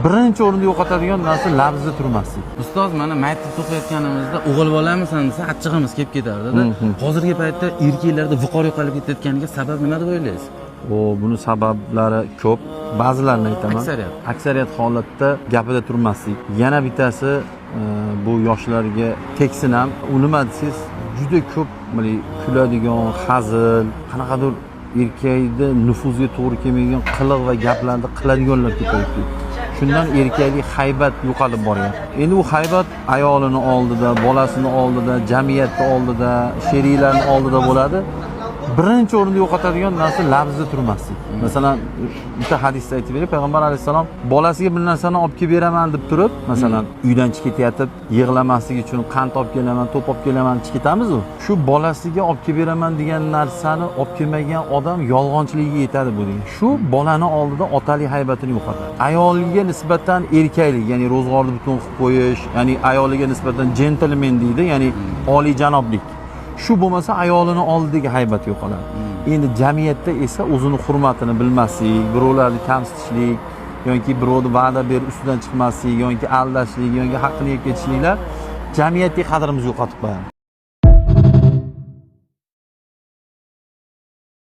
Birinchi o'rinda yo'qotadigan narsa labzida turmaslik. Ustoz, mana maktab o'qiyotganimizda o'g'il bolamisan desa achchig'imiz kelib ketardi-da. Hozirgi paytda erkaklarda viqor yo'qolib ketayotganiga sabab nima deb o'ylaysiz? Buni sabablari ko'p. Ba'zilarini aytaman. Aksariyat holatda gapida turmaslik. Yana bittasi bu yoshlarga teksin ham nima desangiz juda ko'p kuladigan hazil, qanaqadir erkakda nufuzga to'g'ri kelmaydigan qiliq va gaplarni qiladiganlar ko'payib ketdi. Shundan erkaklik haybat yo'qolib boryapti. Endi u haybat ayolini oldida, bolasini oldida, jamiyatni oldida, sheriklarning oldida bo'ladi. Birinchi o'rinda yo'qotadigan narsa labzida turmaslik. Masalan, bitta hadisda aytib berib, payg'ambar alayhisalom bolasiga bir narsani olib kelib beraman deb turib, masalan, uydan chiqib ketayotib, yig'lamaslik uchun qand olib kelaman, to'p olib kelaman, chiqib ketamiz-ku. Shu bolasiga olib kelib beraman degan narsani olib kelmagan odam yolg'onchiligiga yetadi bu degan. Shu bolani oldida otalik haybatini yo'qotadi. Ayoliga nisbatan erkaklik, ya'ni ro'zg'orni butun qilib qo'yish, ya'ni ayoliga nisbatan jentelmen deydi, ya'ni oliyjanoblik. Shu bo'lmasa ayolini oldidagi haybat yo'qoladi. Endi jamiyatda esa o'zini hurmatini bilmaslik, birovlarni kamsitishlik yoki birovni va'da berib ustidan chiqmaslik yoki aldashlik yoki haqqini yeb ketishliklar jamiyatdagi qadrimizni yo'qotib qo'yadi.